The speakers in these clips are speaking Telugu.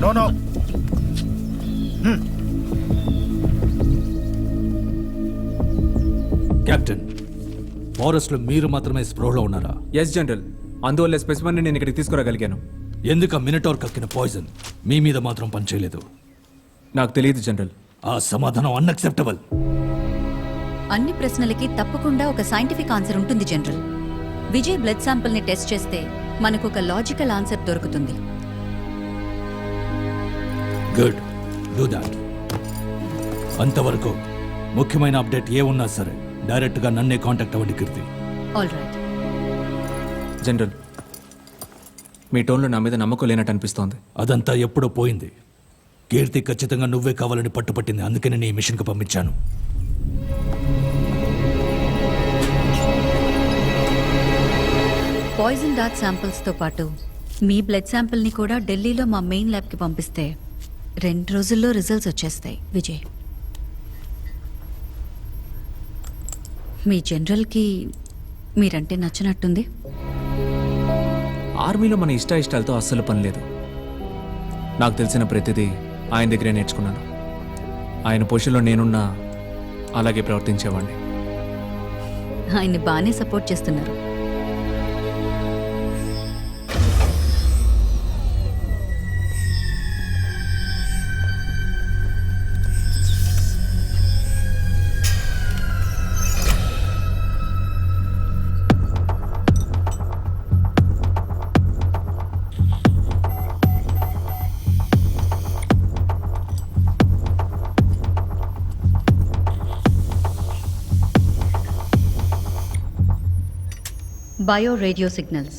No no. కెప్టెన్, ఫారెస్ట్ లో మీరు మాత్రమే స్ప్రోలో ఉన్నారా? ఎస్ జనరల్, అందువల్ల స్పెసిమన్ నేను ఇక్కడికి తీసుకురాగలిగాను. ఎందుకు ఆ మినటోర్ కక్కిన పాయిజన్ మీ మీద మాత్రం పనిచేయలేదు? నాకు తెలియదు జనరల్. ఆ సమాధానం అన్అక్సెప్టబుల్. అన్ని ప్రశ్నలకి తప్పకుండా ఒక సైంటిఫిక్ ఆన్సర్ ఉంటుంది జనరల్. విజయ్ బ్లడ్ శాంపిల్ ని టెస్ట్ చేస్తే మనకు ఒక లాజికల్ ఆన్సర్ దొరుకుతుంది. Good, do that. అంతవరకు ముఖ్యమైన అప్డేట్ ఏ ఉన్నా సరే డైరెక్ట్ గా నన్నే కాంటాక్ట్ అవ్వండి కీర్తి. All right. జనరల్, మీ టోన్లో నా మీద నమ్మకం లేనట్టు అనిపిస్తోంది. అదంతా ఎప్పుడో పోయింది. కీర్తి ఖచ్చితంగా నువ్వే కావాలని పట్టుపట్టింది, అందుకే నేను ఈ మిషన్కి పంపించాను. పాయిజన్ డార్ట్ శాంపిల్స్తో పాటు మీ బ్లడ్ శాంపిల్ని కూడా ఢిల్లీలో మా మెయిన్ ల్యాబ్కి పంపిస్తే 2 రోజుల్లో రిజల్ట్స్ వచ్చేస్తాయి విజయ్. మీ జనరల్కి మీరంటే నచ్చినట్టుంది. ఆర్మీలో మన ఇష్టాలతో అస్సలు పని లేదు. నాకు తెలిసిన ప్రతిదీ ఆయన దగ్గరే నేర్చుకున్నాను. ఆయన పొజిషన్లో నేనున్నా అలాగే ప్రవర్తించేవాడిని. ఆయన్ని బాగానే సపోర్ట్ చేస్తున్నారు. బయో రేడియో సిగ్నల్స్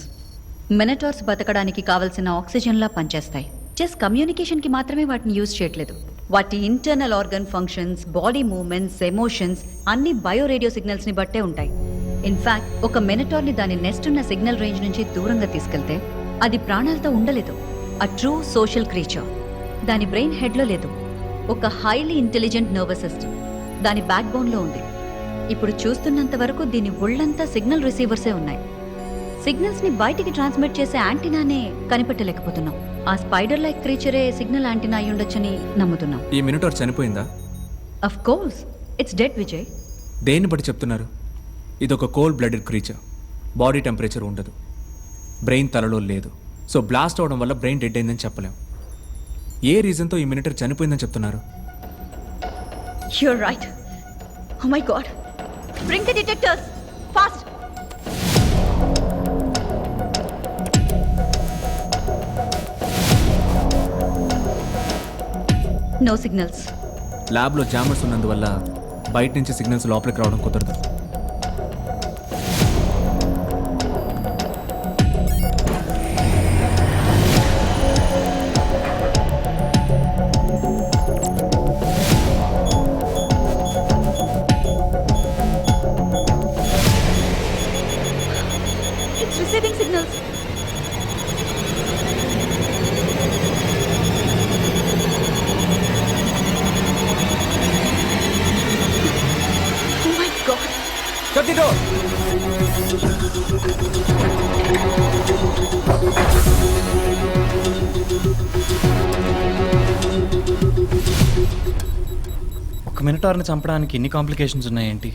మినటార్స్ బతకడానికి కావలసిన ఆక్సిజన్లా పనిచేస్తాయి. జస్ట్ కమ్యూనికేషన్కి మాత్రమే వాటిని యూజ్ చేయట్లేదు. వాటి internal organ functions, body movements, emotions అన్ని బయో రేడియో సిగ్నల్స్ని బట్టే ఉంటాయి. ఇన్ఫ్యాక్ట్ ఒక మినటార్ని దాని నెస్ట్ ఉన్న సిగ్నల్ రేంజ్ నుంచి దూరంగా తీసుకెళ్తే అది ప్రాణాలతో ఉండలేదు. A true social creature. దాని బ్రెయిన్ హెడ్లో లేదు, ఒక హైలీ ఇంటెలిజెంట్ నర్వస్ సిస్టమ్ దాని బ్యాక్ బోన్లో ఉంది. ఇప్పుడు చూస్తున్నంత వరకు దీని ఒళ్ళంతా సిగ్నల్ రిసీవర్సే ఉన్నాయి. సిగ్నల్స్ ని బయటికి ట్రాన్స్మిట్ చేసే యాంటీనానే కనిపెట్టలేకపోతున్నాం. ఆ స్పైడర్ లైక్ క్రీచరే సిగ్నల్ యాంటీనా అయి ఉండొచ్చని నమ్ముతున్నాం. ఈ మినిటార్ చనిపోయిందా? Of course, it's dead Vijay. దేన్ని బట్టి చెప్తున్నారు? ఇదొక cold blooded creature. Body temperature ఉండదు, బ్రెయిన్ తలలో లేదు. సో బ్లాస్ట్ అవడం వల్ల బ్రెయిన్ డెడ్ అయిందని చెప్పలేం. ఏ రీజన్తో ఈ మినిటర్ చనిపోయిందని చెప్తున్నారు? You're right. Oh my god, bring the detectors fast. No signals. ల్యాబ్లో జామర్స్ ఉన్నందువల్ల బయట నుంచి సిగ్నల్స్ లోపలికి రావడం కుదరదు. It's receiving signals. Oh my God. Shut the door. ఒక మినిటార్ని చంపడానికి ఎన్ని కాంప్లికేషన్స్ ఉన్నాయేంటి?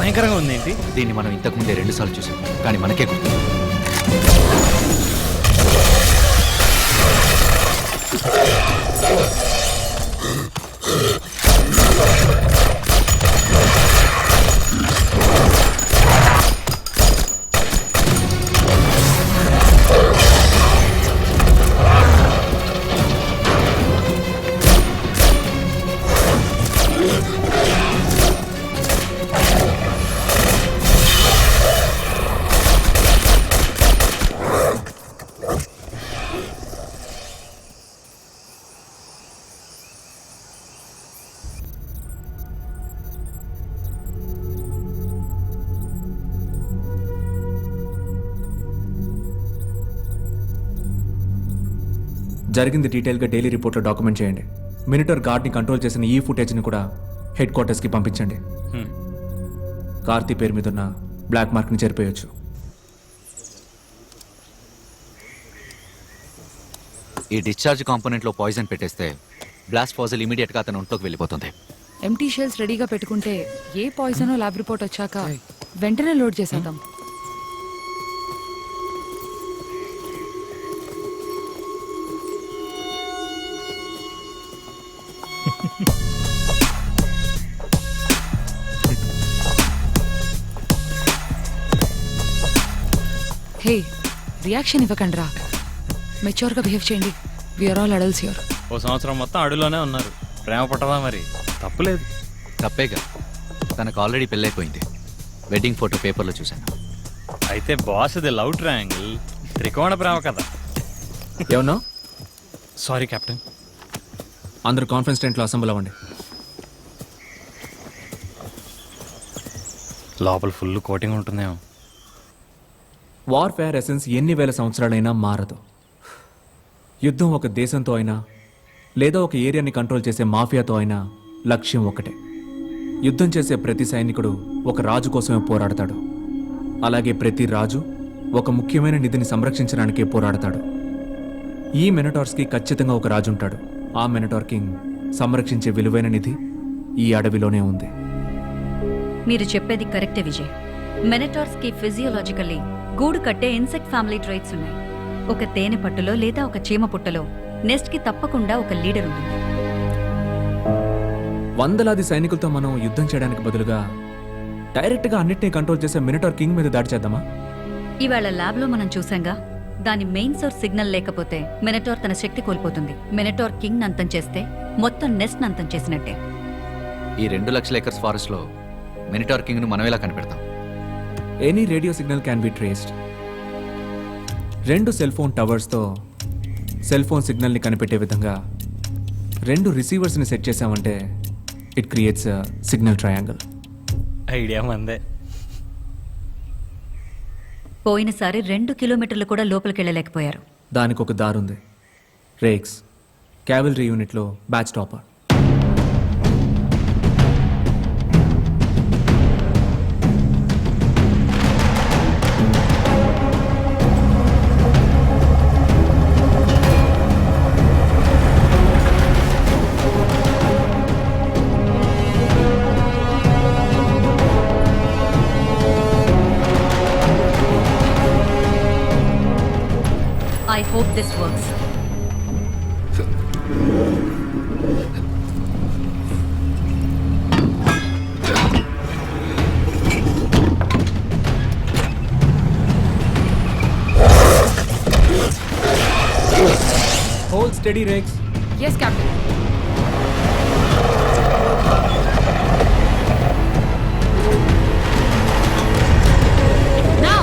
భయంకరంగా ఉంది ఏంటి? దీన్ని మనం ఇంతకుముందే 2 సార్లు చూసాం, కానీ మనకే గుర్తు. జరిగింది డీటెయిల్గా డైలీ రిపోర్ట్లో డాక్యుమెంట్ చేయండి. మినిటర్ గార్డ్ని కంట్రోల్ చేసిన ఈ ఫుటేజ్ని కూడా హెడ్ క్వార్టర్స్కి పంపించండి. కార్తీ పేరు మీద ఉన్న బ్లాక్ మార్క్ని చెరిపేయచ్చు. ఈ డిశ్చార్జ్ కాంపోనెంట్లో పాయిజన్ పెట్టేస్తే బ్లాస్ట్ ఫాజల్ ఇమీడియట్గా అతని ఒంట్లోకి వెళ్ళిపోతుంది. ఎంటీ షెల్స్ రెడీగా పెట్టుకుంటే ఏ పాయిజనో ల్యాబ్ రిపోర్ట్ వచ్చాక వెంటనే లోడ్ చేసేద్దాం. హే, రియాక్షన్ ఇవ్వకండ్రా, మెచ్యూర్గా బిహేవ్ చేయండి. We are all adults here. ఓ సంవత్సరం మొత్తం అడుగులోనే ఉన్నారు. ప్రేమ పట్టదా మరి? తప్పులేదు. తప్పేగా, తనకు ఆల్రెడీ పెళ్ళైపోయింది. వెడ్డింగ్ ఫోటో పేపర్లో చూశాను. అయితే బాస్ ఇది లవ్ ట్రయాంగిల్, త్రికోణ ప్రేమ కదా. ఏమన్నా? Sorry captain. అందరూ కాన్ఫరెన్స్ టెంట్లో అసెంబ్ల్ అవ్వండి. లోపల ఫుల్ కోటింగ్ ఉంటుందేమో. వార్ఫేర్ ఎసెన్స్ ఎన్ని వేల సంవత్సరాలైనా మారదు. యుద్ధం ఒక దేశంతో అయినా లేదా ఒక ఏరియాని కంట్రోల్ చేసే మాఫియాతో అయినా లక్ష్యం ఒకటే. యుద్ధం చేసే ప్రతి సైనికుడు ఒక రాజు కోసమే పోరాడతాడు. అలాగే ప్రతి రాజు ఒక ముఖ్యమైన నిధిని సంరక్షించడానికే పోరాడతాడు. ఈ మినటార్స్కి ఖచ్చితంగా ఒక రాజు ఉంటాడు. ఆ మినటార్ కింగ్ సంరక్షించే విలువైన నిధి ఈ అడవిలోనే ఉంది. మీరు చెప్పేది కరెక్టే విజయ్. మెనటార్స్ కి ఫిజియోలాజికల్లీ గూడు కట్టే ఇన్సెక్ట్ ఫ్యామిలీ ట్రైట్స్ ఉన్నాయి. ఒక తేనె పట్టులో లేదా ఒక చీమ పుట్టలో నెస్ట్ కి తప్పకుండా ఒక లీడర్ ఉంటుంది. వందలాది సైనికులతో మనం యుద్ధం చేయడానికి బదులుగా డైరెక్ట్గా అన్నిటినీ కంట్రోల్ చేసే మినటార్ కింగ్ మీద దాడి చేద్దామా? ఇవాళ ల్యాబ్ లో మనం చూసాంగా, దాని మెయిన్ సోర్స్ సిగ్నల్ లేకపోతే మినటార్ తన శక్తి కోల్పోతుంది. మినటార్ కింగ్ అంతం చేస్తే మొత్తం నెస్ట్ అంతం చేసినట్టే. ఈ 2 లక్షల ఎకర్స్ ఫారెస్ట్లో మినిటార్ కింగ్ను మనం ఎలా కనిపెడతాం? Any radio signal can be traced. 2 cell phone టవర్స్తో సెల్ ఫోన్ సిగ్నల్ని కనిపెట్టే విధంగా 2 రిసీవర్స్ని సెట్ చేసామంటే it creates signal triangle. Idea మందే. పోయినసారి 2 కిలోమీటర్లు కూడా లోపలికెళ్ళలేకపోయారు. దానికి ఒక దారుంది. రేక్స్ క్యావెలరీ యూనిట్లో batch topper. I hope this works. Hold steady, Rex. Yes, Captain. Now!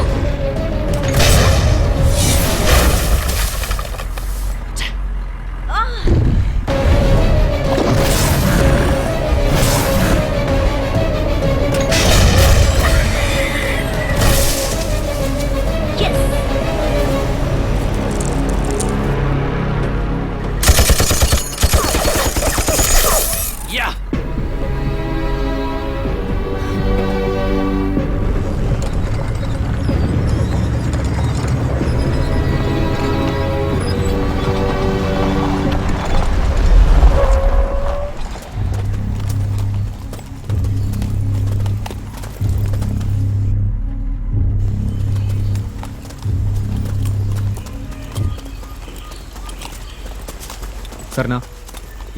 Karna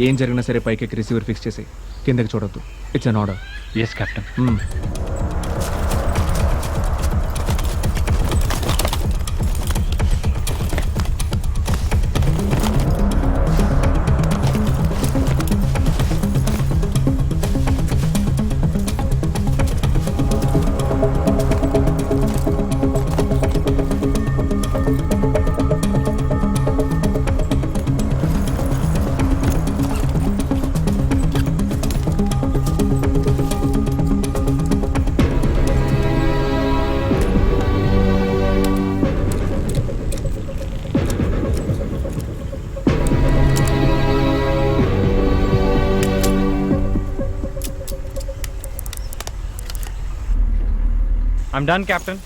ఏం జరిగినా సరే పైకి రిసీవర్ ఫిక్స్ చేసి కిందకి చూడొద్దు. It's an order. Yes captain. I'm done, Captain.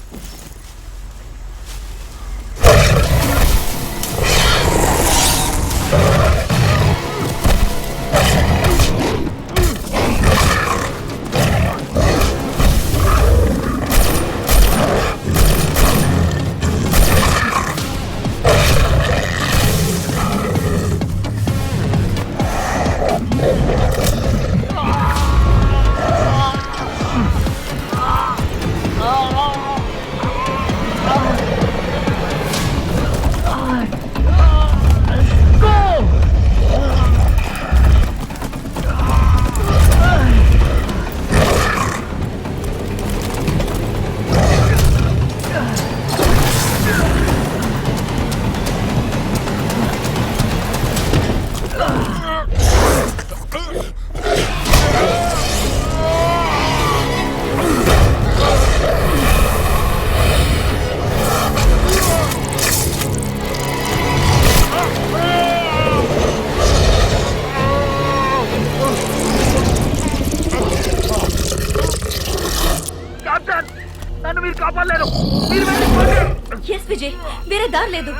Yes Vijay, వేరే దారి లేదు.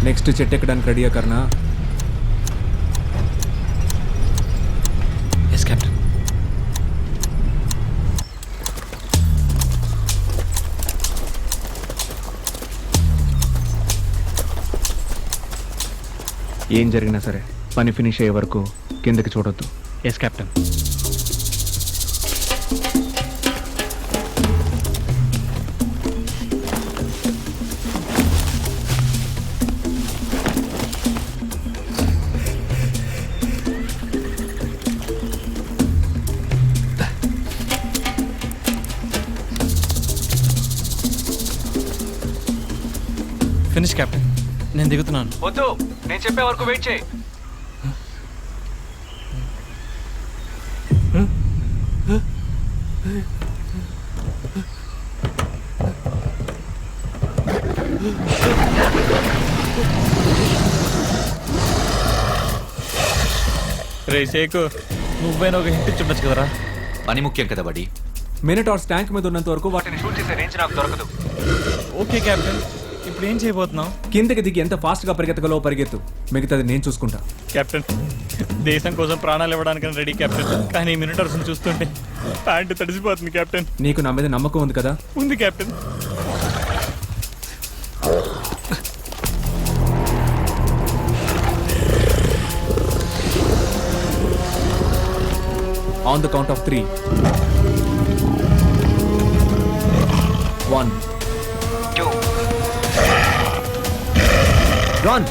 నెక్స్ట్ చెట్టు ఎక్కడానికి రెడీయా కర్ణ? Yes captain. ఏం జరిగినా సరే పని ఫినిష్ అయ్యే వరకు కిందకి చూడొద్దు. Yes captain. Finish captain. నేను దిగుతున్నాను. వద్దు, నేను చెప్పే వరకు వెయిట్ చేయి. రే షేకు, నువ్వైనా ఒక హింట్ ఇచ్చుండొచ్చు కదరా. పని ముఖ్యం కదా బడి. మినటార్స్ ట్యాంక్ మీద ఉన్నంత వరకు వాటిని షూట్ చేసే రేంజ్ నాకు దొరకదు. ఓకే కెప్టెన్, ఇప్పుడు ఏం చేయబోతున్నావు? కిందకి దిగి ఎంత ఫాస్ట్ గా పరిగెత్తగలవో పరిగెత్తు, మిగతాది నేను చూసుకుంటా. కెప్టెన్, దేశం కోసం ప్రాణాలు ఇవ్వడానికి రెడీ కెప్టెన్, కానీ మినిటర్స్ చూస్తుంటే ప్యాంటు తడిసిపోతుంది కెప్టెన్. నీకు నా మీద నమ్మకం ఉంది కదా? ఉంది captain. On the count of 3. 1, 2. Run!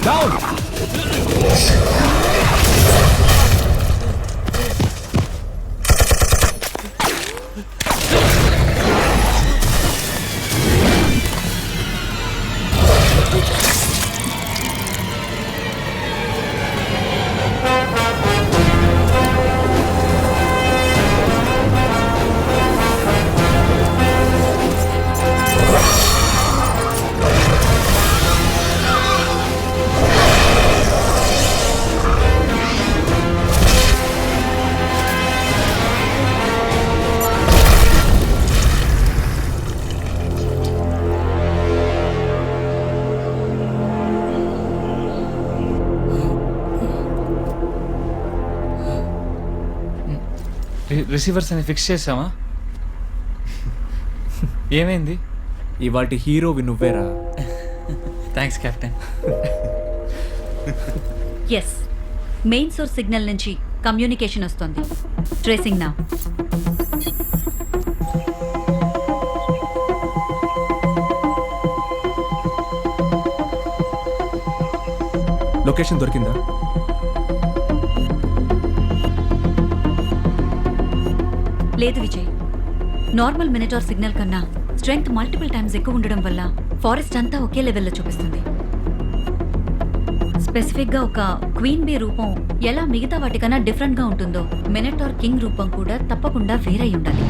Down. Receivers అని ఫిక్స్ చేసామా? ఏమైంది? ఇవాటి హీరోవి నువ్వేరా. Thanks captain. Yes, main source signal నుంచి కమ్యూనికేషన్ వస్తుంది. ట్రేసింగ్ నా. లొకేషన్ దొరికిందా? లేదు విజయ్, నార్మల్ మినిటార్ సిగ్నల్ కన్నా స్ట్రెంగ్త్ మల్టిపుల్ టైమ్స్ ఎక్కువ ఉండడం వల్ల ఫారెస్ట్ అంతా ఒకే లెవెల్లో చూపిస్తుంది. స్పెసిఫిక్గా ఒక క్వీన్ బీ రూపం ఎలా మిగతా వాటికన్నా డిఫరెంట్గా ఉంటుందో మినిటార్ కింగ్ రూపం కూడా తప్పకుండా వేరై ఉండాలి.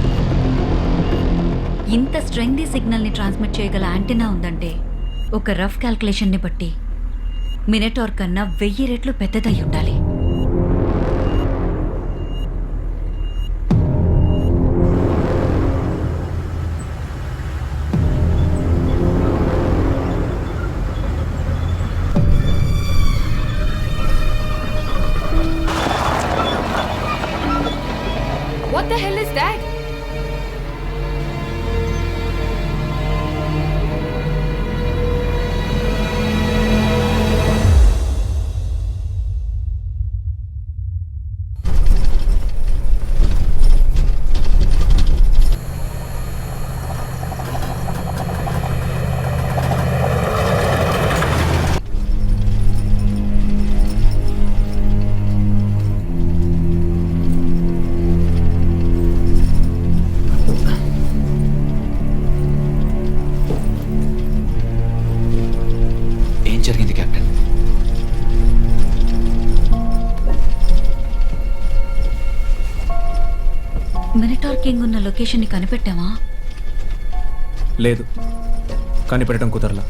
ఇంత స్ట్రెంగ్తీ సిగ్నల్ని ట్రాన్స్మిట్ చేయగల యాంటెనా ఉందంటే ఒక రఫ్ క్యాల్కులేషన్ని బట్టి మినిటార్ కన్నా 1000 రెట్లు పెద్దదై ఉండాలి. What the hell is that? ఏం జరిగింది కెప్టెన్? మినిటార్ కింగ్ ఉన్న లొకేషన్ని కనిపెట్టావా? లేదు, కనిపెట్టడం కుదరలా.